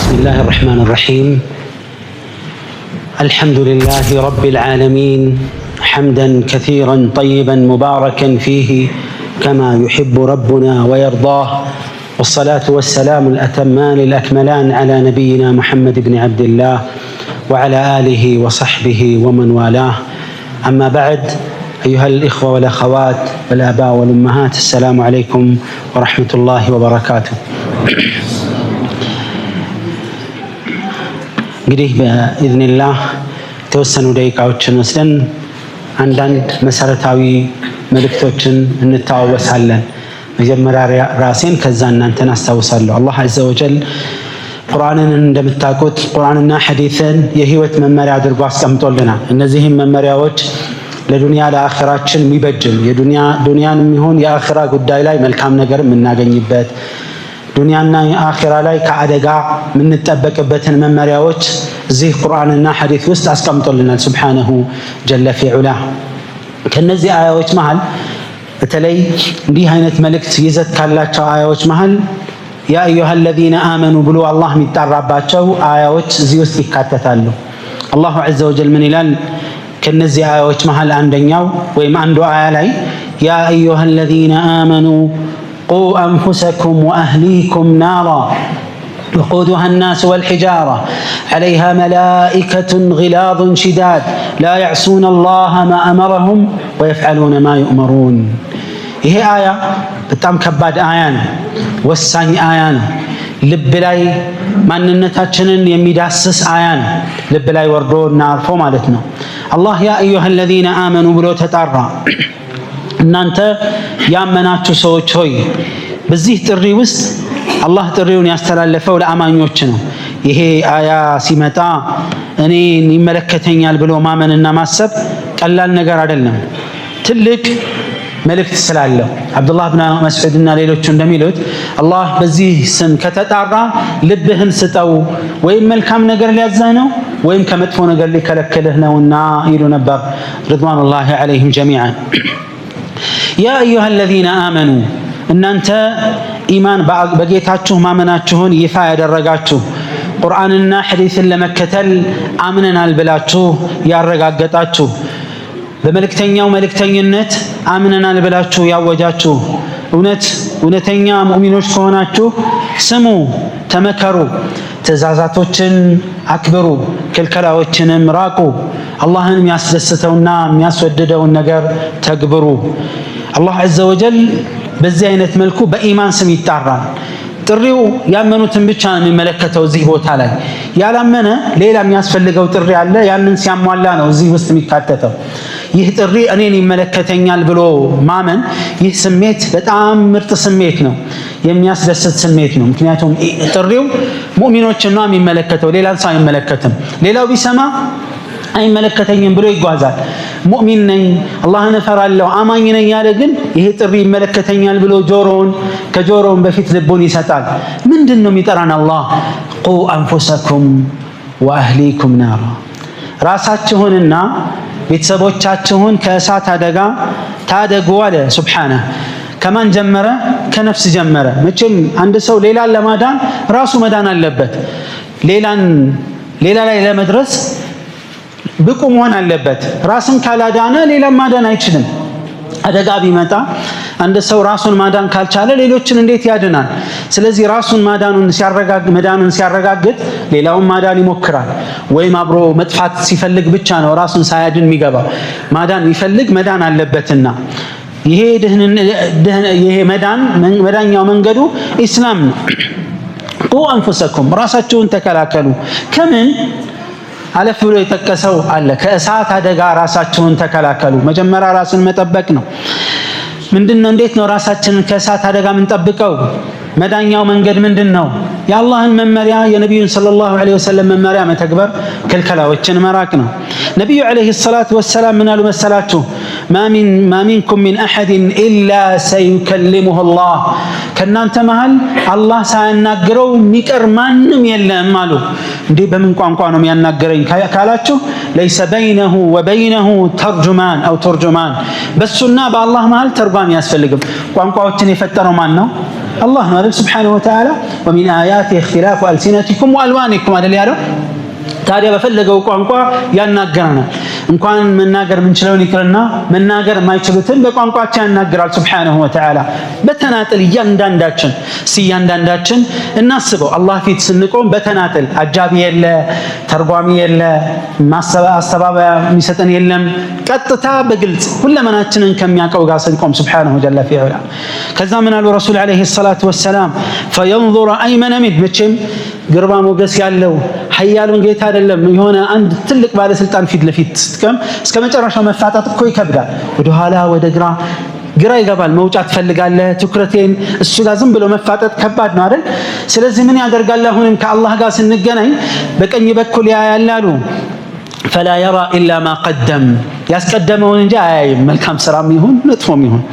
بسم الله الرحمن الرحيم. الحمد لله رب العالمين حمدا كثيرا طيبا مباركا فيه كما يحب ربنا ويرضاه، والصلاة والسلام الأتمان الأكملان على نبينا محمد بن عبد الله وعلى آله وصحبه ومن والاه. أما بعد، أيها الإخوة والأخوات والآباء والأمهات، السلام عليكم ورحمة الله وبركاته. እንግዲህ በኢዝኒላህ የተወሰኑ ደቂቃዎችን ወስደን አንዳንድ መሰረታዊ መልእክቶችን እንተዋወሳለን። መጀመሪያ ራሴን ከዛ እናንተን አስታውሳለሁ። አላህ ዐዘ ወጀል ቁርአንን እንደምታውቁት ቁርአንና ሐዲስን የህይወት መመሪያ አድርጎ አስቀምጦልናል። እነዚህም መመሪያዎች ለዱንያ ለአኺራችን የሚበጅን ዱንያን የሚሆን የአኺራ ጉዳይ ላይ መልካም ነገር የምናገኝበት ዱንያና የአኺራ ላይ ከአደጋ የምንጠበቅበትን መመሪያዎች እዚህ ቁርአንና ሐዲስ ውስጥ አስቀምጦልናል ሱብሓነሁ ጀለ ፊዑላ። ከነዚህ አያዎች መሃል በተለይ እንዲህ አይነት መልእክት ይዘት ካላቸው አያዎች መሃል ያ አዩሃ አለዚነ አመኑ ብሎ አላህ የሚጣራባቸው አያዎች እዚህ ውስጥ ይካተታሉ። አላሁ ዐዘ ወጀል ምን ይላል? ከነዚህ አያዎች መሃል አንደኛው ወይም አንዱ አያ ላይ ያ አዩሃ አለዚነ አመኑ ቁ አንፉሰኩም ወአህሊኩም ናራ ወቁዱሃ الناس والحجارة عليها ملائكة غلاظ شداد لا يعصون الله ما أمرهم ويفعلون ما يؤمرون። ይሄ አያ በጣም ከባድ አያ ነው፣ ወሳኝ አያ ነው። ልብ ላይ ማንነታችንን የሚዳስስ አያ ነው። ልብ ላይ ወርዶ እና አርፎ ማለት ነው። አላህ ያ አዩሃ አለዚነ አመኑ ብሎ ተጣራ። እናንተ ያመናችሁ ሰዎች ሆይ። በዚህ ጥሪ ውስጥ አላህ ጥሪውን ያስተላለፈው ለአማኞች ነው። ይሄ አያ ሲመጣ እኔን ይመለከተኛል ብሎ ማመንና ማሰብ ቀላል ነገር አይደለም፣ ትልቅ መልእክት ስላለው። አብዱላህ ብን መስዑድ እና ሌሎቹ እንደሚሉት አላህ በዚህ ስም ከተጣራ ልብህን ስጠው፣ ወይም መልካም ነገር ሊያዝህ ነው ወይም ከመጥፎ ነገር ሊከለክልህ ነውና ይሉ ነበር ሪድዋኑላሂ ዐለይሂም ጀሚዓን። ያ አዩሃ አለዚነ አመኑ፣ እናንተ ኢማን በጌታችሁ ማመናችሁን ይፋ ያደረጋችሁ ቁርአንና ሐዲስን ለመከተል አምነናል ብላችሁ ያረጋገጣችሁ በመልእክተኛው መልእክተኝነት አምነናል ብላችሁ ያወጃችሁ እውነተኛ ሙእሚኖች ከሆናችሁ ስሙ፣ ተመከሩ፣ ትእዛዛቶችን አክብሩ፣ ክልከላዎችንም ራቁ፣ አላህን የሚያስደስተውና የሚያስወድደውን ነገር ተግብሩ። አላህ ዐዘ ወጀል በዚህ አይነት መልኩ በኢማን ስም ይጣራል። ጥሪው ያመኑትን ብቻ ነው የሚመለከተው። እዚህ ቦታ ላይ ያላመነ ሌላ የሚያስፈልገው ጥሪ አለ። ያንን ሲያሟላ ነው እዚህ ውስጥ የሚካተተው። ይህ ጥሪ እኔን ይመለከተኛል ብሎ ማመን፣ ይህ ስሜት በጣም ምርጥ ስሜት ነው፣ የሚያስደስት ስሜት ነው። ምክንያቱም ጥሪው ሙእሚኖችን ነው የሚመለከተው፣ ሌላን ሰው አይመለከትም። ሌላው ቢሰማ አይመለከተኝም ብሎ ይጓዛል። ሙእሚን ነኝ አላህን እፈራለሁ አማኝ ነኝ ያለ ግን ይሄ ጥሪ ይመለከተኛል ብሎ ከጆሮውን በፊት ልቡን ይሰጣል። ምንድን ነው የሚጠራን አላህ? ቁ አንፉሰኩም ወአህሊኩም ናራ፣ ራሳችሁንና ቤተሰቦቻችሁን ከእሳት አደጋ ታደጉ አለ ሱብሓነሁ። ከማን ጀመረ? ከነፍስ ጀመረ። መቼም አንድ ሰው ሌላን ለማዳን ራሱ መዳን አለበት። ሌላ ላይ ለመድረስ ብቁ መሆን አለበት። ራስን ካላዳነ ሌላም ማዳን አይችልም። አደጋ ቢመጣ አንድ ሰው ራሱን ማዳን ካልቻለ ሌሎችን እንዴት ያድናል? ስለዚህ ራሱን መዳኑን ሲያረጋግጥ ሌላውን ማዳን ይሞክራል። ወይም አብሮ መጥፋት ሲፈልግ ብቻ ነው ራሱን ሳያድን የሚገባው። ማዳን የሚፈልግ መዳን አለበትና ይሄ መዳኛው መንገዱ ኢስላም ነው። ቁ አንፉሰኩም፣ ራሳችሁን ተከላከሉ። ከምን አለፍ ብሎ የጠቀሰው አለ። ከእሳት አደጋ ራሳችሁን ተከላከሉ። መጀመሪያ ራስን መጠበቅ ነው። ምንድነው? እንዴት ነው ራሳችንን ከእሳት አደጋ የምንጠብቀው? መዳኛው መንገድ ምንድነው? የአላህን መመሪያ የነቢዩን ሰለላሁ ዐለይሂ ወሰለም መመሪያ መተግበር፣ ክልከላዎችን መራቅ ነው። ነቢዩ ዐለይሂ ሰላቱ ወሰላም ምን አሉ መሰላችሁ? ማ ሚንኩም ሚን አሐድን ኢላ ሰዩከሊሙሁ አላህ፣ ከእናንተ መሃል አላህ ሳያናግረው የሚቀር ማንም የለም አሉ። እንዴ በምን ቋንቋ ነው የሚያናገረኝ ካላችሁ፣ ለይሰ በይነሁ ወበይነሁ ተርጁማን አው ተርጁማን፣ በሱና በአላህ መሃል ተርጓሚ አያስፈልግም። ቋንቋዎችን የፈጠረው ማን ነው? الله سبحانه وتعالى ومن آياته اختلاف ألسنتكم وألوانكم هذا اللي يعرف ታዲያ በፈለገው ቋንቋ ያናገራናል እንኳን መናገር ምንችለውን ይቅርና መናገር የማይችሉትን በቋንቋቸው ያናገራል ሱብሓነሁ ወተዓላ በተናጠል እያንዳንዳችን እናስበው አላህ ፊት ስንቆም በተናጠል አጃቢ የለ ተርጓሚ የለ ማስተባበያ የሚሰጠን የለም ቀጥታ በግልጽ ሁለመናችንን ከሚያቀው ጋር ስንቆም ሱብሓነሁ ጀለ ፊዑላ ከዛ ምን አሉ ረሱል አለይሂ ሰላቱ ወሰላም ፈየንዙር አይመነ ሚን መቼም ግርማ ሞገስ ያለው ሐያሉን ጌታ አይደለም የሆነ አንድ ትልቅ ባለስልጣን ፊት ለፊት ስትቀም እስከ መጨረሻው መፋጣት እኮ ይከብዳል ወደ ኋላ ወደ ግራ ይገባል መውጫት ፈልጋለህ ትኩረቴን እሱ ጋር ዝም ብሎ መፋጠጥ ከባድ ነው አይደል ስለዚህ ምን ያደርጋል አሁንም ከአላህ ጋር ስንገናኝ በቀኝ በኩል ያያላሉ فلا يرى إلا ما قدم يسقدمون جاي ملكام سرام يهون نطفهم يهون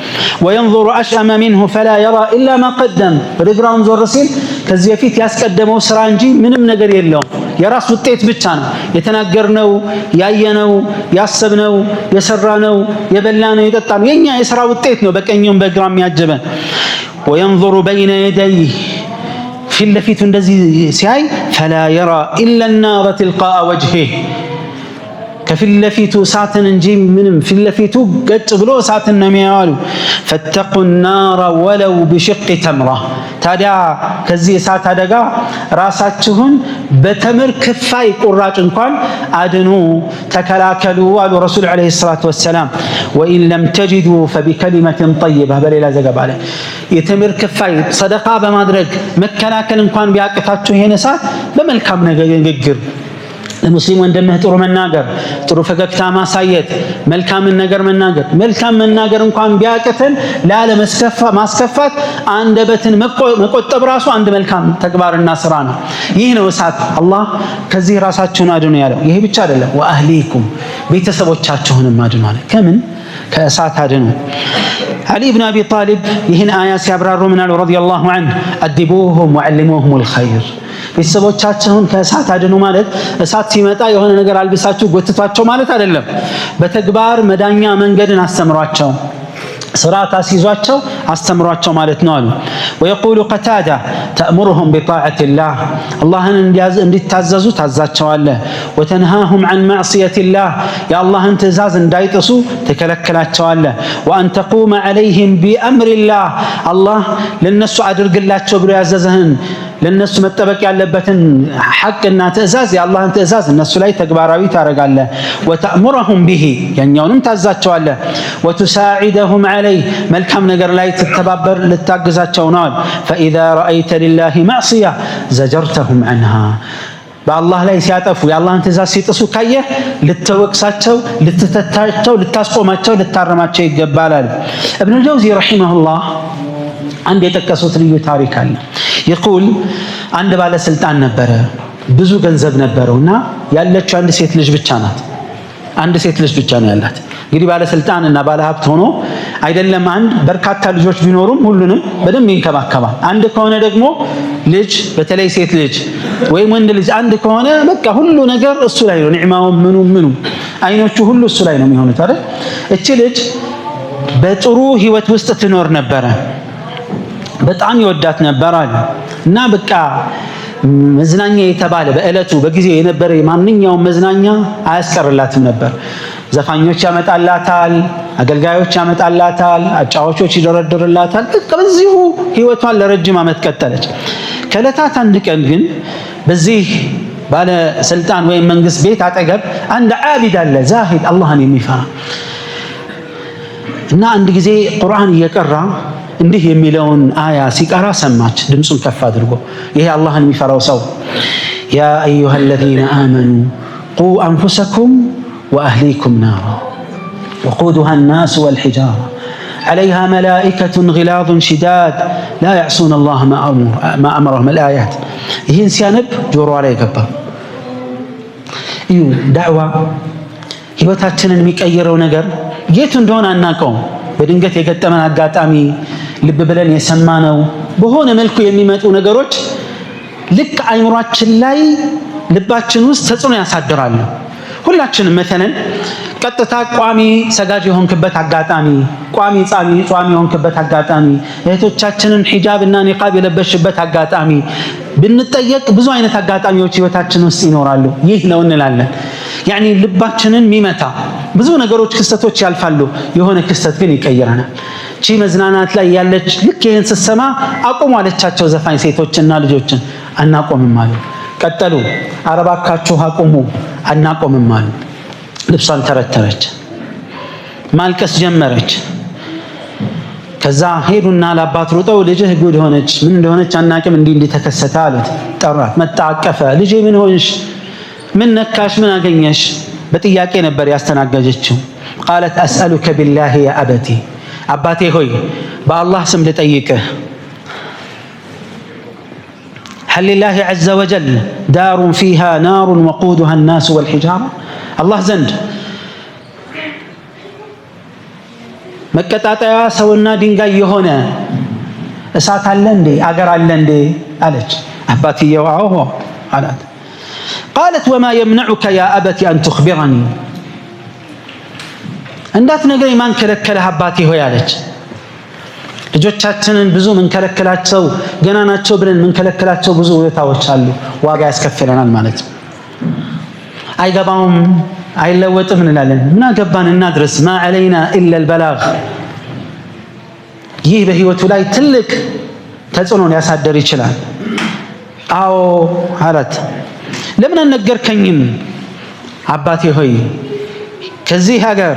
وينظر أشأم منه فلا يرى إلا ما قدم رجران زور رسيل كزيفيت يسقدموا سرانجي منم نجر يلهم يراس وطيت بتشانه يتناجرنو ياينو ياسبنو يسرانو يبلانو يتطانو ينيا يسرا وطيت نو بكنيوم بجرام يعجبن وينظر بين يديه في اللفيت እንደዚህ ሲያይ فلا يرى إلا النار تلقاء وجهه كفي اللفيتو ساتن انجي منم في اللفيتو قد بلو ساتن نميالو فاتقوا النار ولو بشق تمرة تادع كزي سات دقا راساتشهن بتمر كفاي قراج انقال ادنو تكلاكلوا والو رسول عليه الصلاة والسلام وإن لم تجدوا فبكلمة طيبة بليلا زقب عليه يتمر كفاي صدقاء بمادرق مكلاكل انقال بياقفاتشو هنا سات بملكام نقر المسلم وندمه ጥሩ መናገር ጥሩ ፈገግታ ማሳየት መልካም ነገር መናገር መልካም መናገር እንኳን ቢያቀተን ላለ ማስከፋት አንደበትን መቆጠብ ራሱ አንድ መልካም ተግባርና ስራ ነው ይህ ነው እሳት አላህ ከዚህ ራሳችሁን አድኑ ያለው ይሄ ብቻ አይደለም ወአህሊኩም ቤተሰቦቻችሁንም አድኑ አለ ከምን ከእሳት አድኑ علي بن أبي طالب يهن آيات يبرر من رضي الله عنه أدبوهم وعلموهم الخير ቤተሰቦቻችሁን ከእሳት አድኑ ማለት እሳት ሲመጣ የሆነ ነገር አልብሳችሁ ጎትቷቸው ማለት አይደለም በተግባር መዳኛ መንገድን አስተምሯቸው ስርዓት አስይዟቸው አስተምሯቸው ማለት ነው አሉ ويقول قتادة تأمرهم بطاعة الله اللهን እንዲታዘዙ ታዛቸዋለህ وتنهاهم عن معصية الله يا اللهን ትእዛዝ እንዳይጥሱ ተከለከላቸዋለህ وأن تقوم عليهم بأمر الله الله ለነሱ አድርግላቸው ብሎ ያዘዘህን ለነሱ መጠበቅ ያለበትን ሐቅና ትእዛዝ የአላህን ትእዛዝ እነሱ ላይ ተግባራዊ ታረጋለህ وتأمرهم به ያኛውንም ታዛቸዋለህ وتساعدهم عليه መልካም ነገር ላይ ተተባበር ልታግዛቸው ነው فإذا رأيت لله معصية زجرتهم عنها በአላህ ላይ ሲያጠፉ የአላህን ትእዛዝ ሲጥሱ ካየህ ልትወቅሳቸው ልትተታቸው ልታስቆማቸው ልታረማቸው ይገባል ابن الجوزي رحمه الله አንድ የጠቀሱት ልዩ ታሪክ አለ يقول አንድ ባለስልጣን ነበረ ብዙ ገንዘብ ነበረውና ያለችው አንድ ሴት ልጅ ብቻ ናት አንድ ሴት ልጅ ብቻ ነው ያላት እንግዲህ ባለስልጣንና ባለሀብት ሆኖ አይደለም አንድ በርካታ ልጆች ቢኖሩም ሁሉንም በደንብ ይንከባከባል አንድ ከሆነ ደግሞ ልጅ በተለይ ሴት ልጅ ወይም ወንድ ልጅ አንድ ከሆነ በቃ ሁሉ ነገር እሱ ላይ ነው ኒዕማው ምኑ አይኖቹ ሁሉ እሱ ላይ ነው የሚሆኑት አይደል እቺ ልጅ በጥሩ ህይወት ውስጥ ትኖር ነበረ በጣም ይወዳት ነበር አለ እና በቃ መዝናኛ የተባለ በእለቱ በጊዜ የነበረ ማንኛውም መዝናኛ አያስቀርላትም ነበር ዘፋኞች ያመጣላታል አገልጋዮች ያመጣላታል አጫዋቾች ይደረድርላታል በዚሁ ህይወቷን ለረጅም ዓመት ቀጠለች ከለታት አንድ ቀን ግን በዚህ ባለ ስልጣን ወይ መንግስት ቤት አጠገብ አንድ ዓቢድ አለ ዛሂድ አላህን የሚፈራ እና አንድ ጊዜ ቁርአን እየቀራ እንዲህ የሚለውን አያ ሲቀራ ሰማች ድምጹን ከፍ አድርጎ ይሄ አላህን የሚፈራው ሰው ያ አዩሃ الذين آمنوا قوا أنفسكم وأهليكم نارا وقودها الناس والحجارة عليها ملائكة غلاظ شداد لا يعصون الله ما أمرهم الآيات ይህን ሲያነብ ጆሮ ላይ ገባ እዩ ዳዕዋ ህይወታችንን የሚቀይረው ነገር የቱ እንደሆነ አናውቀውም በድንገት የገጠመን አጋጣሚ ልብ ብለን የሰማነው በሆነ መልኩ የሚመጡ ነገሮች ልክ አይምሯችን ላይ ልባችን ውስጥ ተጽዕኖ ያሳድራሉ ሁላችንም መተነን ቀጥታ ቋሚ ሰጋጅ የሆንክበት አጋጣሚ፣ ቋሚ ጿሚ የሆንክበት አጋጣሚ፣ እህቶቻችንን ሒጃብና ኒቃብ የለበሽበት አጋጣሚ ብንጠየቅ ብዙ አይነት አጋጣሚዎች ህይወታችን ውስጥ ይኖራሉ። ይህ ነው እንላለን። ያኒ ልባችንን ሚመታ ብዙ ነገሮች ክስተቶች ያልፋሉ። የሆነ ክስተት ግን ይቀይረናል። ቺ መዝናናት ላይ ያለች ልክ ይህን ስትሰማ አቁሙ አለቻቸው ዘፋኝ ሴቶችና ልጆችን። አናቆምም አሉ። ቀጠሉ። አረባካችሁ አቁሙ፣ አናቆምም አሉ። ልብሷን ተረተረች፣ ማልቀስ ጀመረች። ከዛ ሄዱና ለአባት ሩጠው ልጅህ ጉድ ሆነች፣ ምን እንደሆነች አናቅም፣ እንዲህ ተከሰተ አሉት። ጠራት፣ መጣ፣ አቀፈ። ልጄ ምን ሆንሽ? ምን ነካሽ? ምን አገኘሽ? በጥያቄ ነበር ያስተናገጀችው። ቃለት አስአሉከ ቢላሂ ያ አበቲ፣ አባቴ ሆይ በአላህ ስም ልጠይቅህ፣ هل لله عز وجل دار فيها نار وقودها الناس والحجارة؟ الله زند መቀጣጠያ ሰውና ድንጋይ የሆነ እሳት አለ እንዴ? አገር አለ እንዴ አለች። አባትየው አዎ አላት። قالت وما يمنعك يا أبت أن تخبرني؟ እንዳትነግረኝ ማን ከለከለህ አባቴ ሆይ አለች። ልጆቻችንን ብዙ ምን ከለከላቸው ገና ናቸው ብለን ምን ከለከላቸው ብዙ ውለታዎች አሉ፣ ዋጋ ያስከፍለናል ማለት ነው። አይገባውም አይለወጥም እንላለን። ምን አገባን እናድርስ። ማ علينا إلا البلاغ። ይህ በህይወቱ ላይ ትልቅ ተጽዕኖ ሊያሳድር ይችላል። አዎ አላት። ለምን አልነገርከኝም አባቴ ሆይ? ከዚህ ሀገር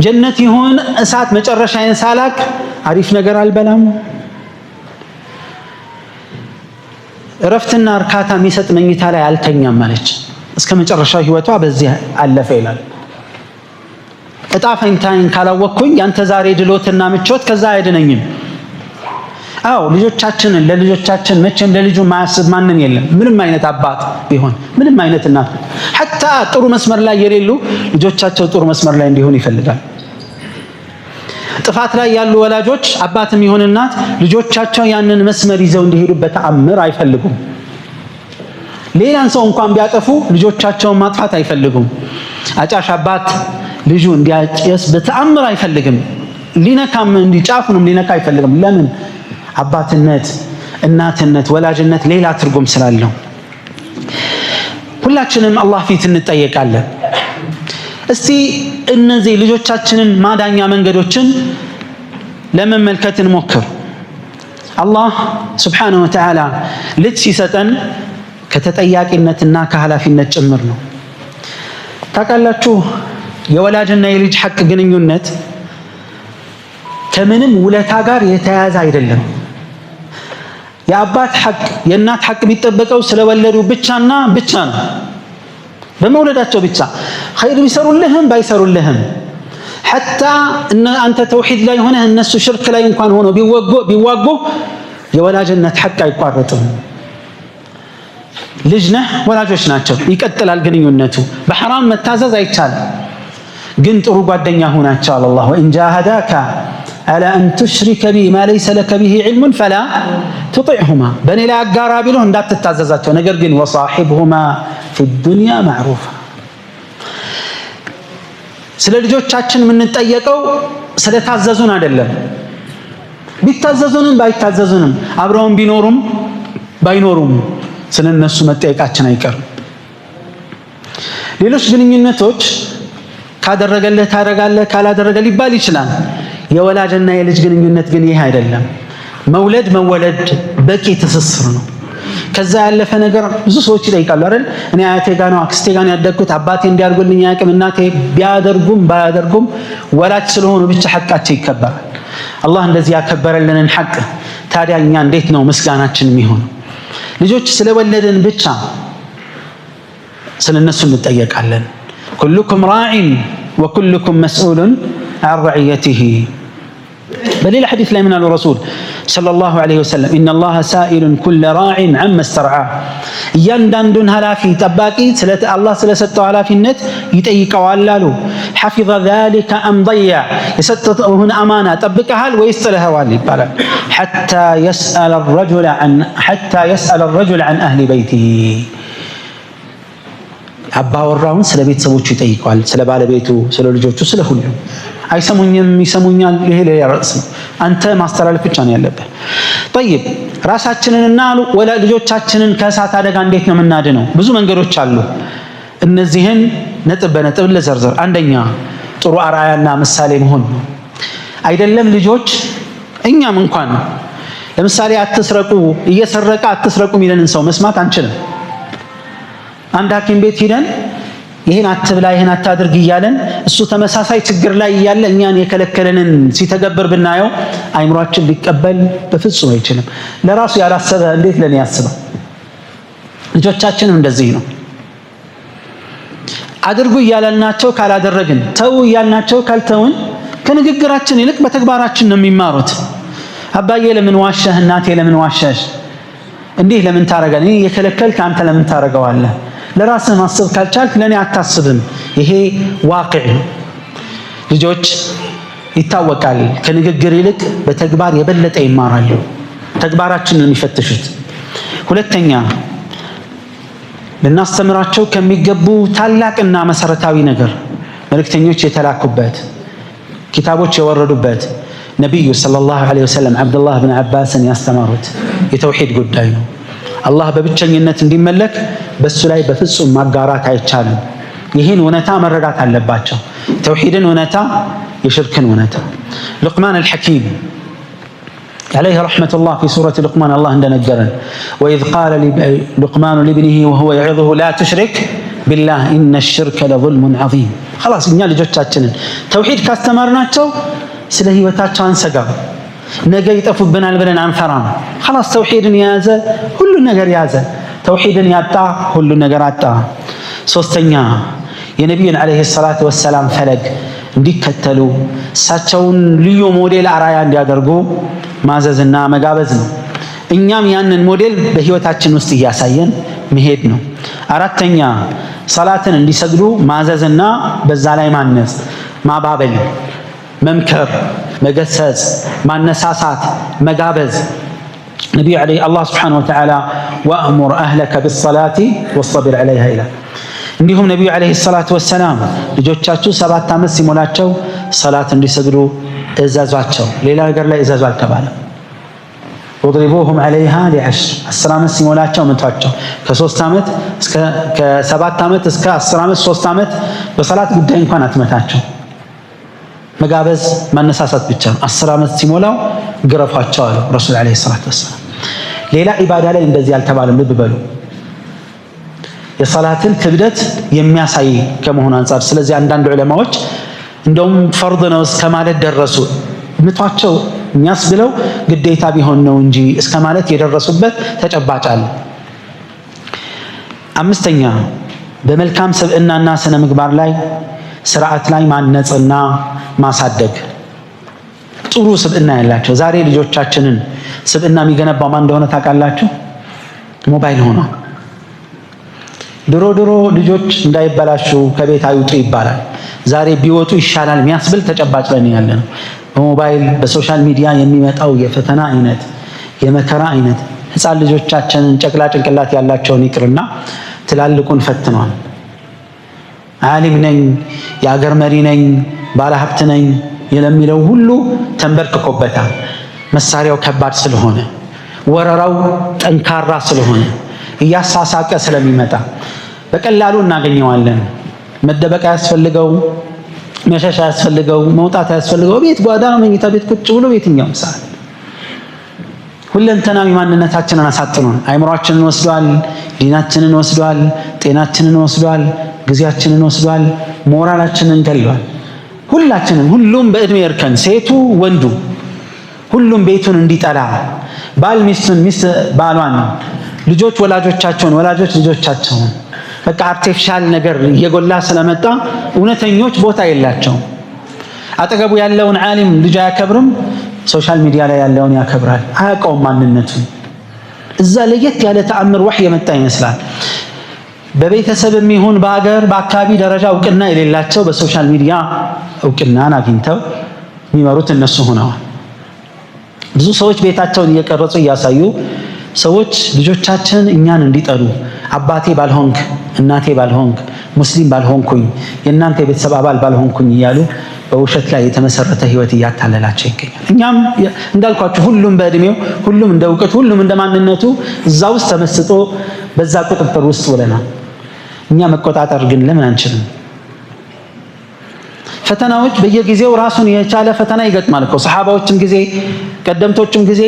ጀነት ይሁን እሳት መጨረሻዬን ሳላቅ አሪፍ ነገር አልበላም። እረፍትና እርካታ የሚሰጥ መኝታ ላይ አልተኛም አለች። እስከ መጨረሻው ህይወቷ በዚህ አለፈ ይላል። እጣ ፈንታዬን ካላወቅኩኝ ያንተ ዛሬ ድሎትና ምቾት ከዛ አይደነኝም። አዎ ልጆቻችንን ለልጆቻችን መቼም ለልጁ ማያስብ ማንም የለም። ምንም አይነት አባት ቢሆን ምንም አይነት እናት ሐታ ጥሩ መስመር ላይ የሌሉ ልጆቻቸው ጥሩ መስመር ላይ እንዲሆኑ ይፈልጋል። ጥፋት ላይ ያሉ ወላጆች አባትም ይሁን እናት ልጆቻቸው ያንን መስመር ይዘው እንዲሄዱበት ተአምር አይፈልጉም። ሌላን ሰው እንኳን ቢያጠፉ ልጆቻቸውን ማጥፋት አይፈልጉም። አጫሽ አባት ልጁ እንዲያጨስ በተአምር አይፈልግም። ሊነካም እንዲጫፉንም ሊነካ አይፈልግም። ለምን? አባትነት፣ እናትነት፣ ወላጅነት ሌላ ትርጉም ስላለው። ሁላችንም አላህ ፊት እንጠየቃለን። እስቲ እነዚህ ልጆቻችንን ማዳኛ መንገዶችን ለመመልከት እንሞክር። አላህ ሱብሓነሁ ወተዓላ ልጅ ሲሰጠን ከተጠያቂነትና ከኃላፊነት ጭምር ነው። ታውቃላችሁ የወላጅና የልጅ ሐቅ ግንኙነት ከምንም ውለታ ጋር የተያያዘ አይደለም። የአባት ሐቅ የእናት ሐቅ የሚጠበቀው ስለወለዱ ብቻና ብቻ ነው። በመውለዳቸው ብቻ ኸይር ቢሰሩልህም ባይሰሩልህም ሐታ አንተ ተውሂድ ላይ ሆነህ እነሱ ሽርክ ላይ እንኳን ሆነው ቢዋጉ የወላጅነት ሐቅ አይቋረጥም። ልጅ ነህ፣ ወላጆች ናቸው፣ ይቀጥላል ግንኙነቱ። በሐራም መታዘዝ አይቻልም፣ ግን ጥሩ ጓደኛ ሁናቸው አለ አላህ። ወኢን ጃሃዳካ አላ አን ቱሽሪከ ቢ ማ ለይሰ ለከ ቢሂ ዒልሙን ፈላ ቱጢዕሁማ፣ በእኔ ላይ አጋራ ቢሉህ እንዳትታዘዛቸው፣ ነገር ግን ወሳሒብሁማ ፊ ዱንያ ማዕሩፋ። ስለ ልጆቻችን የምንጠየቀው ስለታዘዙን አይደለም። ቢታዘዙንም ባይታዘዙንም አብረውን ቢኖሩም ባይኖሩም ስለነሱ መጠየቃችን አይቀርም። ሌሎች ግንኙነቶች ካደረገልህ ታደርጋለህ፣ ካላደረገ ሊባል ይችላል። የወላጅና የልጅ ግንኙነት ግን ይህ አይደለም። መወለድ በቂ ትስስር ነው። ከዛ ያለፈ ነገር ብዙ ሰዎች ይጠይቃሉ አይደል? እኔ አያቴ ጋር ነው አክስቴ ጋር ነው ያደግኩት፣ አባቴ እንዲያርጉልኝ ያቅም እናቴ ቢያደርጉም ባያደርጉም ወላጅ ስለሆኑ ብቻ ሐቃቸው ይከበራል። አላህ እንደዚህ ያከበረልንን ሐቅ ታዲያ እኛ እንዴት ነው ምስጋናችን የሚሆነው? ልጆች ስለወለድን ብቻ ስለነሱ እንጠየቃለን። ኩልኩም ራዒን ወኩልኩም መስኡሉን አን ረዕየቲሂ። በሌላ ሐዲስ ላይ ምን አሉ ረሱል ሰለላሁ ዐለይሂ ወሰለም ኢነላሀ ሳኢሉን ኩለ ራዒን ዐማ ስተርዓ። እያንዳንዱን ኃላፊ ጠባቂ አላህ ስለሰጠው ኃላፊነት ይጠይቀዋል አሉ። ሐፊዘ ዛሊከ አም ضيع፣ የሰጠውን አማና ጠብቀሃል ወይስ ጥለኸዋል ይባላል። ሐታ የስአለ الرجل عن أهل بيته። አባወራውን ስለ ቤተሰቦቹ ይጠይቀዋል፣ ስለ ባለቤቱ፣ ስለ ልጆቹ፣ ስለ ሁሉ። አይሰሙኝም ይሰሙኛል፣ ይሄ ሌላ ርዕስ ነው። አንተ ማስተላለፍ ብቻ ነው ያለብህ። طيب ራሳችንንና ልጆቻችንን ከእሳት አደጋ እንዴት ነው የምናድነው? ብዙ መንገዶች አሉ። እነዚህን ነጥብ በነጥብ ለዘርዘር። አንደኛ ጥሩ አርአያና ምሳሌ መሆን ነው። አይደለም ልጆች እኛም እንኳን ለምሳሌ አትስረቁ፣ እየሰረቀ አትስረቁ የሚለንን ሰው መስማት አንችልም። አንድ ሐኪም ቤት ሄደን ይሄን አትብላ ይሄን አታድርግ እያለን እሱ ተመሳሳይ ችግር ላይ እያለ እኛን የከለከለንን ሲተገብር ብናየው አይምሯችን ሊቀበል በፍጹም አይችልም። ለራሱ ያላሰበ እንዴት ለኔ ያስባል? ልጆቻችንም እንደዚህ ነው። አድርጉ እያልናቸው ካላደረግን፣ ተው እያልናቸው ካልተውን ከንግግራችን ይልቅ በተግባራችን ነው የሚማሩት። አባዬ ለምን ዋሸህ? እናቴ ለምን ዋሸሽ? እንዲህ ለምን ታረጋለህ? እኔ የከለከልክ አንተ ለምን ታረጋዋለህ? ለራስህ ማሰብ ካልቻልክ ለኔ አታስብም። ይሄ ዋቂዕ ነው። ልጆች ይታወቃል ከንግግር ይልቅ በተግባር የበለጠ ይማራሉ። ተግባራችንን የሚፈትሹት። ሁለተኛ ልናስተምራቸው ከሚገቡ ታላቅና መሰረታዊ ነገር መልእክተኞች የተላኩበት ኪታቦች የወረዱበት ነብዩ ሰለላሁ ዐለይሂ ወሰለም አብዱላህ ብን አባስን ያስተማሩት የተውሂድ ጉዳይ ነው። አላህ በብቸኝነት እንዲመለክ በሱ ላይ በፍጹም ማጋራት አይቻልም። ይህን እውነታ መረዳት አለባቸው። ተውሂድን እውነታ፣ የሽርክን እውነታ። ሉቅማን አልሐኪም عليه رحمة الله في سورة لقمان الله عندنا الجرن وإذ قال لقمان لابنه وهو يعظه لا تشرك بالله إن الشرك لظلم عظيم. خلاص إني لجوتشاتنا توحيد كاستمرناتشو سلهي وتاتشان سجا نجا يتفوت بنا البلن عن فرام. خلاص توحيد يازا كل النجار يازا توحيد يابتا كل النجار يابتا. سوستنيا يا نبي عليه الصلاة والسلام فلق እንዲከተሉ እሳቸውን ልዩ ሞዴል አራያ እንዲያደርጉ ማዘዝና መጋበዝ ነው። እኛም ያንን ሞዴል በህይወታችን ውስጥ እያሳየን መሄድ ነው። አራተኛ ሰላትን እንዲሰግዱ ማዘዝና በዛ ላይ ማነጽ፣ ማባበል፣ መምከር፣ መገሰጽ፣ ማነሳሳት፣ መጋበዝ። ነብዩ አለይሂ አላህ Subhanahu Wa Ta'ala ወአሙር አህለከ ቢሰላቲ ወስጠቢር ዐለይሃ ይላል። እንዲሁም ነብዩ አለይሂ ሰላቱ ወሰላም ልጆቻችሁ 7 ዓመት ሲሞላቸው ሰላት እንዲሰግዱ እዘዟቸው። ሌላ ነገር ላይ እዘዙ አልተባለም። ወድሪቡሁም ዐለይሃ ለ10 10 ዓመት ሲሞላቸው መቷቸው። ከ7 ዓመት እስከ 10 ዓመት 3 ዓመት በሰላት ጉዳይ እንኳን አትመታቸው። መጋበዝ ማነሳሳት ብቻ ነው። 10 ዓመት ሲሞላው ግረፏቸው አሉ ረሱል አለይሂ ሰላቱ ወሰላም። ሌላ ኢባዳ ላይ እንደዚህ አልተባለም። ልብ በሉ የሰላትን ክብደት የሚያሳይ ከመሆኑ አንፃር። ስለዚህ አንዳንድ ዑለማዎች እንደውም ፈርድ ነው እስከማለት ደረሱ። ምቷቸው የሚያስብለው ግዴታ ቢሆን ነው እንጂ እስከማለት የደረሱበት ተጨባጭ አለ። አምስተኛ በመልካም ስብዕናና ስነ ምግባር ላይ ስርዓት ላይ ማነጽና ማሳደግ። ጥሩ ስብዕና ያላቸው ዛሬ ልጆቻችንን ስብዕና የሚገነባው ማን እንደሆነ ታውቃላችሁ? ሞባይል ሆኖ ድሮ ልጆች እንዳይበላሹ ከቤት አይውጡ ይባላል። ዛሬ ቢወጡ ይሻላል የሚያስብል ተጨባጭ ላይ ያለ ነው። በሞባይል በሶሻል ሚዲያ የሚመጣው የፈተና አይነት የመከራ አይነት ህፃን ልጆቻችንን ጨቅላ ጭንቅላት ያላቸውን ይቅርና ትላልቁን ፈትኗል። ዓሊም ነኝ፣ የአገር መሪ ነኝ፣ ባለሀብት ነኝ የሚለው ሁሉ ተንበርክኮበታል። መሳሪያው ከባድ ስለሆነ፣ ወረራው ጠንካራ ስለሆነ፣ እያሳሳቀ ስለሚመጣ በቀላሉ እናገኘዋለን። መደበቅ አያስፈልገው፣ መሸሻ አያስፈልገው፣ መውጣት አያስፈልገው። ቤት ጓዳ ነው፣ መኝታ ቤት ቁጭ ብሎ የትኛውም ሰዓት ሁለንተናዊ ማንነታችንን አሳጥኗል። አይምሯችንን ወስዷል፣ ዲናችንን ወስዷል፣ ጤናችንን ወስዷል፣ ጊዜያችንን ወስዷል፣ ሞራላችንን ገሏል። ሁሉም በእድሜ እርከን ሴቱ ወንዱ ሁሉም ቤቱን እንዲጠላ፣ ባል ሚስቱን፣ ሚስት ባሏን፣ ልጆች ወላጆቻቸውን፣ ወላጆች ልጆቻቸውን። በቃ አርቲፊሻል ነገር እየጎላ ስለመጣ እውነተኞች ቦታ የላቸውም። አጠገቡ ያለውን ዓሊም ልጅ አያከብርም፣ ሶሻል ሚዲያ ላይ ያለውን ያከብራል። አያውቀውም ማንነቱን። እዛ ለየት ያለ ተአምር ወህይ የመጣ ይመስላል። በቤተሰብም ይሁን በአገር በአካባቢ ደረጃ እውቅና የሌላቸው በሶሻል ሚዲያ እውቅናን አግኝተው የሚመሩት እነሱ ሆነዋል። ብዙ ሰዎች ቤታቸውን እየቀረጹ እያሳዩ ሰዎች ልጆቻችን እኛን እንዲጠሉ፣ አባቴ ባልሆንክ፣ እናቴ ባልሆንክ፣ ሙስሊም ባልሆንኩኝ የእናንተ የቤተሰብ አባል ባልሆንኩኝ እያሉ በውሸት ላይ የተመሰረተ ህይወት እያታለላቸው ይገኛል። እኛም እንዳልኳችሁ ሁሉም በእድሜው ሁሉም እንደ እውቀት ሁሉም እንደ ማንነቱ እዛ ውስጥ ተመስጦ በዛ ቁጥጥር ውስጥ ውለናል። እኛ መቆጣጠር ግን ለምን አንችልም? ፈተናዎች በየጊዜው ራሱን የቻለ ፈተና ይገጥማል እኮ ሰሃባዎችም ጊዜ ቀደምቶችም ጊዜ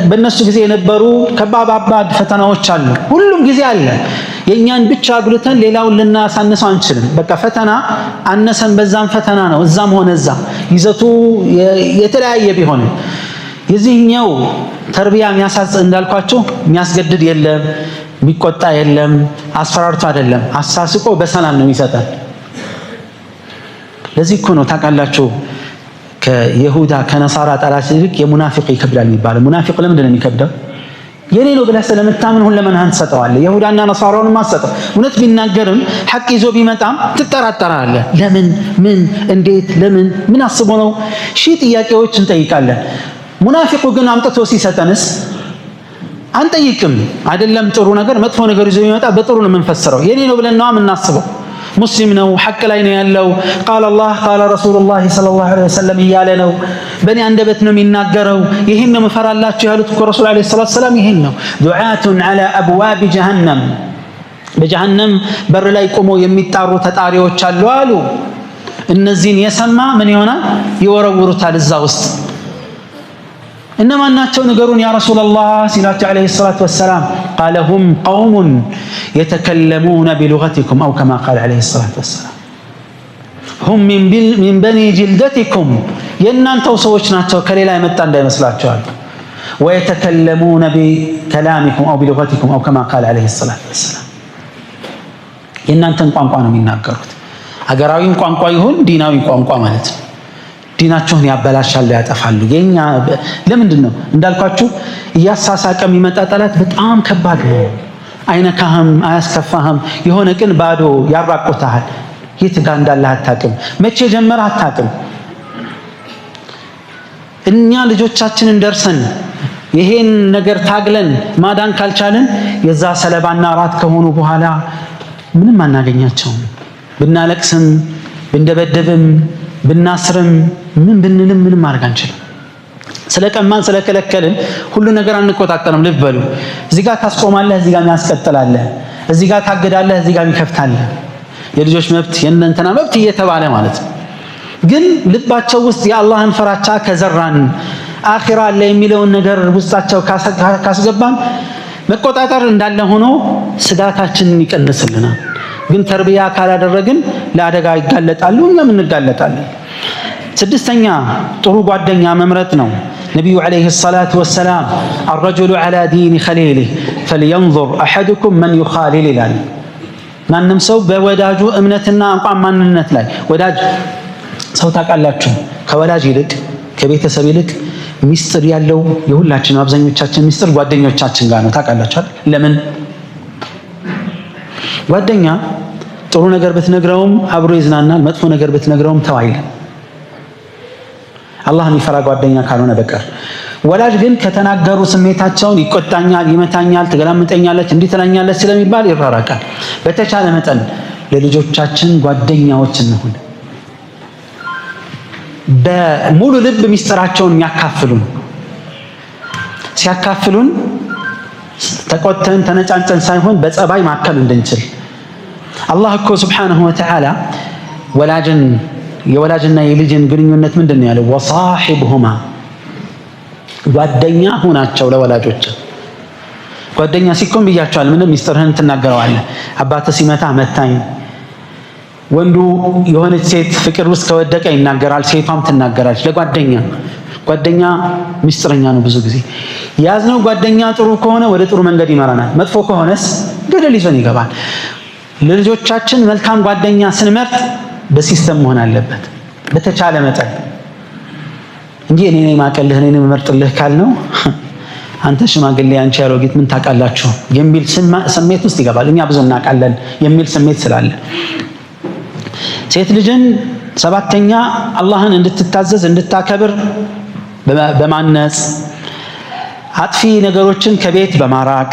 በእነሱ ጊዜ የነበሩ ከባባድ ፈተናዎች አሉ። ሁሉም ጊዜ አለ። የኛን ብቻ አጉልተን ሌላውን ልናሳንሰው አንችልም። በቃ ፈተና አነሰን በዛም ፈተና ነው። እዛም ሆነ እዛ ይዘቱ የተለያየ ቢሆንም የዚህኛው ተርቢያ የሚያሳጽ እንዳልኳችሁ የሚያስገድድ የለም፣ የሚቆጣ የለም፣ አስፈራርቶ አይደለም፣ አሳስቆ በሰላም ነው የሚሰጠን። ለዚህ እኮ ነው ታውቃላችሁ ከይሁዳ ከነሳራ ጠላት ይልቅ የሙናፊቅ ይከብዳል የሚባለው። ሙናፊቅ ለምንድን ነው የሚከብደው? የኔ ነው ብለህ ስለምታምን ሁለመናህን ትሰጠዋለህ። ይሁዳና ነሳራውን ማሰጠው እውነት ቢናገርም ሐቅ ይዞ ቢመጣም ትጠራጠራለህ። ለምን ምን እንዴት ለምን ምን አስቦ ነው ሺህ ጥያቄዎች እንጠይቃለን። ሙናፊቁ ግን አምጥቶ ሲሰጠንስ አንጠይቅም። አይደለም ጥሩ ነገር መጥፎ ነገር ይዞ ቢመጣ በጥሩ ነው የምንፈስረው። የኔ ነው ብለን ነው የምናስበው። ሙስሊም ነው ሐቅ ላይ ነው ያለው ቃል አላህ ቃል ረሱሉላህ ሰለላሁ ዐለይሂ ወሰለም እያለ ነው በእኔ አንደበት ነው የሚናገረው። ይሄን ነው መፈራላችሁ ያሉት እኮ ረሱል ዐለይሂ ሰላቱ ወሰለም ይሄን ነው ዱዓቱን ዐላ አብዋብ ጀሃነም በጀሃነም በር ላይ ቆመው የሚጣሩ ተጣሪዎች አሉ። እነዚህን የሰማ ምን ይሆናል? ይወረውሩታል እዛ ውስጥ። እነማን ናቸው ንገሩን ያ ረሱላህ ሲላቸው ዐለይሂ ሰላቱ ወሰላም ቃለ ሁም ቀውሙን የተከለሙነ ቢሉገቲኩም አው ከማ ቃለ ዐለይሂ ሰላቱ ወሰላም ሁም ሚን በኒ ጅልደቲኩም የእናንተው ሰዎች ናቸው ከሌላ የመጣ እንዳይመስላችኋል። ወየተከለሙነ ቢከላሚኩም አው ቢሉገቲኩም አው ከማ ቃለ ዐለይሂ ሰላቱ ወሰላም የእናንተን ቋንቋ ነው የሚናገሩት። አገራዊም ቋንቋ ይሁን ዲናዊ ቋንቋ ማለት ነው። ዲናቸውን ያበላሻሉ ያጠፋሉ። የኛ ለምንድን ነው እንዳልኳችሁ እያሳሳቀ የሚመጣ ጠላት በጣም ከባድ ነው። አይነካህም፣ አያስከፋህም። የሆነ ግን ባዶ ያራቁታል። የት ጋር እንዳለህ አታውቅም። መቼ ጀመረ አታውቅም። እኛ ልጆቻችንን ደርሰን ይሄን ነገር ታግለን ማዳን ካልቻለን የዛ ሰለባና ራት ከሆኑ በኋላ ምንም አናገኛቸውም። ብናለቅስም ብንደበደብም ብናስርም ምን ብንልም ምንም ማድረግ አንችልም። ስለቀማን ስለከለከልን ሁሉ ነገር አንቆጣጠርም። ልብ በሉ። እዚህ ጋር ታስቆማለህ፣ እዚህ ጋር ያስቀጥላለህ፣ እዚህ ጋር ታገዳለህ፣ እዚህ ጋር ይከፍታለህ። የልጆች መብት የእናንተና መብት እየተባለ ማለት ነው። ግን ልባቸው ውስጥ የአላህን ፍራቻ ከዘራን አኺራ አለ የሚለውን ነገር ውስጣቸው ካስገባን መቆጣጠር እንዳለ ሆኖ ስጋታችንን ይቀንስልናል። ግን ተርቢያ ካላደረግን ለአደጋ ይጋለጣሉ፣ እኛም እንጋለጣለን። ስድስተኛ ጥሩ ጓደኛ መምረጥ ነው። ነቢዩ ዐለይሂ ሰላቱ ወሰላም አልረጁሉ ዐላ ዲኒ ኸሊሊህ ፈልየንዙር አሐዱኩም መን ዩኻሊል ይላል። ማንም ሰው በወዳጁ እምነትና አቋም ማንነት ላይ ወዳጅ ሰው ታውቃላችሁ ከወላጅ ይልቅ ከቤተሰብ ይልቅ ሚስጥር ያለው የሁላችን አብዛኞቻችን ሚስጥር ጓደኞቻችን ጋር ነው። ታውቃላችሁ ለምን? ጓደኛ ጥሩ ነገር ብትነግረውም አብሮ ይዝናናል፣ መጥፎ ነገር ብትነግረውም ተው አይልም። አላህ የሚፈራ ጓደኛ ካልሆነ በቀር። ወላጅ ግን ከተናገሩ ስሜታቸውን ይቆጣኛል፣ ይመታኛል፣ ትገላምጠኛለች፣ እንዲህ ትለኛለች ስለሚባል ይራራቃል። በተቻለ መጠን ለልጆቻችን ጓደኛዎች እንሁን። በሙሉ ልብ ሚስጥራቸውን የሚያካፍሉን ሲያካፍሉን ተቆጥተን ተነጫንጨን ሳይሆን በጸባይ ማከል እንድንችል። አላህ እኮ ሱብሓነሁ ወተዓላ የወላጅና የልጅን ግንኙነት ምንድን ነው ያለው? ወሳሒብሁማ ጓደኛ ሁናቸው ለወላጆች። ጓደኛ ሲኮን ብያቸዋል። ምንም ሚስጥርህን ትናገረዋለህ። አባትህ ሲመታ መታኝ። ወንዱ የሆነች ሴት ፍቅር ውስጥ ከወደቀ ይናገራል፣ ሴቷም ትናገራለች። ጓደኛ ሚስጥረኛ ነው። ብዙ ጊዜ ያዝነው ጓደኛ ጥሩ ከሆነ ወደ ጥሩ መንገድ ይመራናል፣ መጥፎ ከሆነስ ገደል ይዞን ይገባል። ለልጆቻችን መልካም ጓደኛ ስንመርጥ በሲስተም መሆን አለበት በተቻለ መጠን እንጂ እኔ ነኝ ማቀልህ እኔ ነኝ መመርጥልህ ካልነው አንተ ሽማግሌ አንቺ ያሮጊት ምን ታውቃላችሁ የሚል ስሜት ውስጥ ይገባል። እኛ ብዙ እናውቃለን የሚል ስሜት ስላለ ሴት ልጅን ሰባተኛ አላህን እንድትታዘዝ እንድታከብር በማነጽ አጥፊ ነገሮችን ከቤት በማራቅ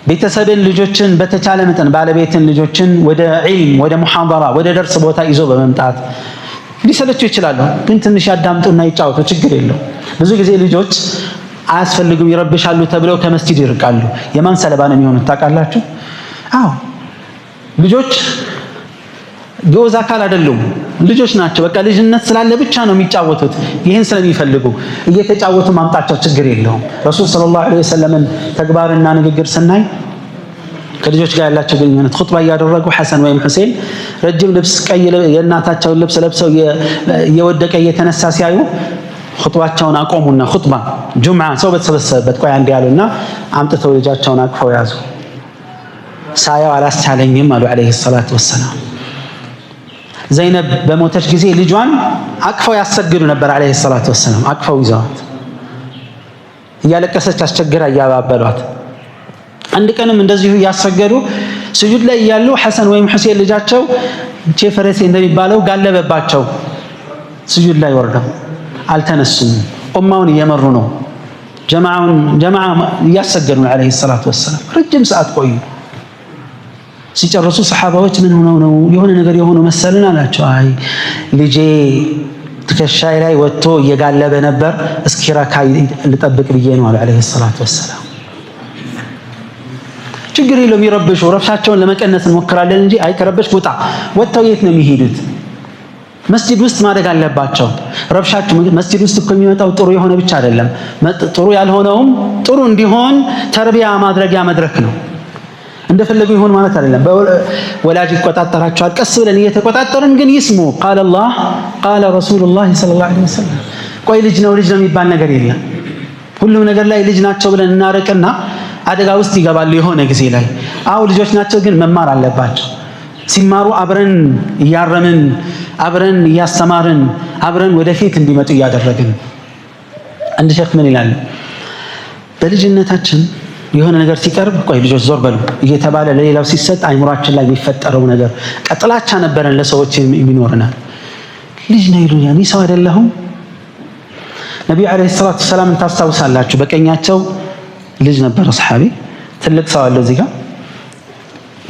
ቤተሰብን ልጆችን በተቻለ መጠን ባለቤትን ልጆችን ወደ ዒልም ወደ ሙሐደራ ወደ ደርስ ቦታ ይዞ በመምጣት ሊሰለቸው ይችላሉ፣ ግን ትንሽ ያዳምጡና ይጫወቱ፣ ችግር የለው። ብዙ ጊዜ ልጆች አያስፈልጉም ይረብሻሉ ተብለው ከመስጂድ ይርቃሉ። የማን ሰለባ ነው የሚሆኑት ታውቃላችሁ? አዎ ልጆች ግዑዝ አካል አይደሉም፣ ልጆች ናቸው። በቃ ልጅነት ስላለ ብቻ ነው የሚጫወቱት። ይህን ስለሚፈልጉ እየተጫወቱ ማምጣቸው ችግር የለውም። ረሱል ሰለላሁ ዐለይሂ ወሰለምን ተግባርና ንግግር ስናይ ከልጆች ጋር ያላቸው ግንኙነት ኹጥባ እያደረጉ ሐሰን ወይም ሁሴን ረጅም ልብስ ቀይ የእናታቸውን ልብስ ለብሰው እየወደቀ እየተነሳ ሲያዩ ኹጥባቸውን አቆሙና ኹጥባ ጁምዓ ሰው በተሰበሰበበት ቆይ አንዴ ያሉና አምጥተው ልጃቸውን አቅፈው ያዙ። ሳያው አላስቻለኝም አሉ ዐለይሂ ሰላቱ ወሰላም። ዘይነብ በሞተች ጊዜ ልጇን አቅፈው ያሰግዱ ነበር ዐለይሂ ሰላቱ ወሰላም። አቅፈው ይዘዋት እያለቀሰች አስቸግራ እያባበሏት። አንድ ቀንም እንደዚሁ እያሰገዱ ስጁድ ላይ እያሉ ሐሰን ወይም ሁሴን ልጃቸው ቼፈረሴ እንደሚባለው ጋለበባቸው። ስጁድ ላይ ወርደው አልተነሱም። ኡማውን እየመሩ ነው። ጀማዓ እያሰገዱ ነው ዐለይሂ ሰላቱ ወሰላም። ረጅም ሰዓት ቆዩ። ሲጨርሱ ሰሓባዎች ምን ሆነው ነው የሆነ ነገር የሆነ መሰልን አላቸው። አይ ልጄ ትከሻይ ላይ ወጥቶ እየጋለበ ነበር፣ እስኪ ረካ ልጠብቅ ብዬ ነው አሉ ዐለይሂ ሰላቱ ወሰላም። ችግር የለውም ይረብሹ፣ ረብሻቸውን ለመቀነስ እንሞክራለን እንጂ አይ ከረበሽ ውጣ። ወጥተው የት ነው የሚሄዱት? መስጂድ ውስጥ ማደግ አለባቸው። ረብሻቸው መስጂድ ውስጥ እኮ የሚመጣው ጥሩ የሆነ ብቻ አይደለም፣ ጥሩ ያልሆነውም ጥሩ እንዲሆን ተርቢያ ማድረጊያ መድረክ ነው። እንደፈለጉ ይሆን ማለት አይደለም። ወላጅ ይቆጣጠራቸዋል። ቀስ ብለን እየተቆጣጠርን ግን ይስሙ። ቃለ አላህ ቃለ ረሱሉላህ ሰለላሁ ዐለይሂ ወሰለም። ቆይ ልጅ ነው የሚባል ነገር የለም። ሁሉም ነገር ላይ ልጅ ናቸው ብለን እናርቅና አደጋ ውስጥ ይገባሉ የሆነ ጊዜ ላይ። አዎ ልጆች ናቸው፣ ግን መማር አለባቸው። ሲማሩ አብረን እያረምን አብረን እያስተማርን አብረን ወደፊት እንዲመጡ እያደረግን። አንድ ሼክ ምን ይላል? በልጅነታችን የሆነ ነገር ሲቀርብ ቆይ ልጆች ዞር በሉ እየተባለ ለሌላው ሲሰጥ አይምሯችን ላይ የሚፈጠረው ነገር ቀጥላቻ ነበረን፣ ለሰዎች የሚኖርናል። ልጅ ነው ይሉኛል፣ ሰው አይደለሁም። ነቢዩ ዐለይሂ ሰላቱ ወሰላም ታስታውሳላችሁ፣ በቀኛቸው ልጅ ነበረ ሰሓቢ፣ ትልቅ ሰው አለ እዚህ ጋር።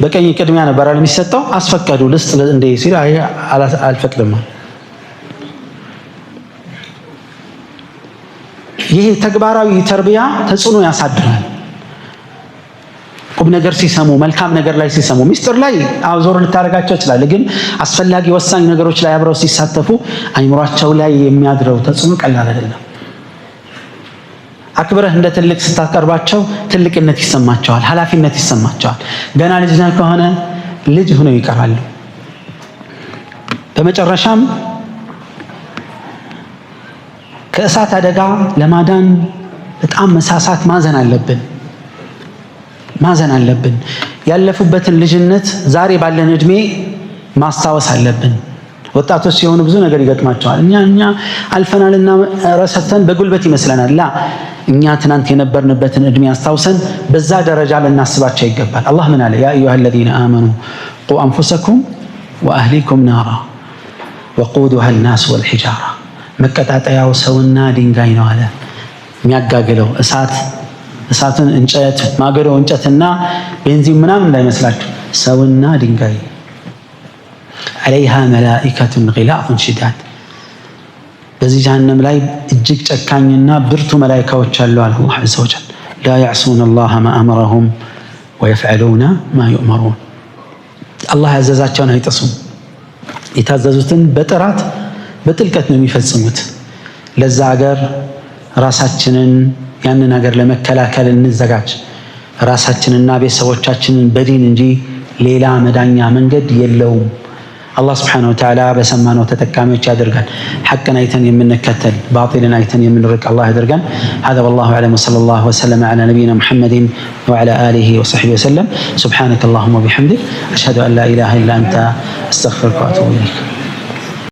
በቀኝ ቅድሚያ ነበር የሚሰጠው። አስፈቀዱ ልስጥ እንደ ሲል አይ አልፈቅድም። ይሄ ተግባራዊ ተርቢያ ተጽዕኖ ያሳድራል። ቁም ነገር ሲሰሙ፣ መልካም ነገር ላይ ሲሰሙ፣ ሚስጥር ላይ ዞር ልታደርጋቸው ይችላል፣ ግን አስፈላጊ ወሳኝ ነገሮች ላይ አብረው ሲሳተፉ አይምሯቸው ላይ የሚያድረው ተጽዕኖ ቀላል አይደለም። አክብረህ እንደ ትልቅ ስታቀርባቸው ትልቅነት ይሰማቸዋል፣ ኃላፊነት ይሰማቸዋል። ገና ልጅ ከሆነ ልጅ ሆነው ይቀራሉ። በመጨረሻም ከእሳት አደጋ ለማዳን በጣም መሳሳት ማዘን አለብን። ያለፉበትን ልጅነት ዛሬ ባለን እድሜ ማስታወስ አለብን። ወጣቶች ሲሆኑ ብዙ ነገር ይገጥማቸዋል። እኛ አልፈናልና ረሰተን በጉልበት ይመስለናል። ላ እኛ ትናንት የነበርንበትን እድሜ አስታውሰን በዛ ደረጃ ልናስባቸው ይገባል። አላህ ምን አለ? ያ አዩሃ አለዚነ አመኑ ቁ አንፉሰኩም ወአህሊኩም ናራ ወቁዱሃ ናስ ወልሒጃራ። መቀጣጠያው ሰውና ድንጋይ ነው አለ። የሚያጋግለው እሳትን እንጨት ማገዶ እንጨትና ቤንዚን ምናምን እንዳይመስላችሁ፣ ሰውና ድንጋይ። ዐለይሃ መላኢከቱን ጊላዙን ሽዳድ። በዚህ ጀሃነም ላይ እጅግ ጨካኝና ብርቱ መላኢካዎች አሉ አለ አላህ ዐዘ ወጀል። ላ ያዕሱነ አላህ ማ አመረሁም ወየፍዐሉነ ማ ዩእመሩን። አላህ ያዘዛቸውን አይጥሱም፣ የታዘዙትን በጥራት በጥልቀት ነው የሚፈጽሙት። ለዛ ሀገር ራሳችንን ያንን ሀገር ለመከላከል እንዘጋጅ። ራሳችንና ቤተሰቦቻችንን በዲን እንጂ ሌላ መዳኛ መንገድ የለውም። አላህ ስብሓነሁ ወተዓላ በሰማነው ተጠቃሚዎች ያደርጋል። ሐቅን አይተን የምንከተል ባጢልን አይተን የምንርቅ አላህ ያደርጋን። هذا والله أعلم وصلى الله وسلم على نبينا محمد وعلى آله وصحبه وسلم. سبحانك اللهم وبحمدك أشهد أن لا إله إلا أنت أستغفرك وأتوب إليك.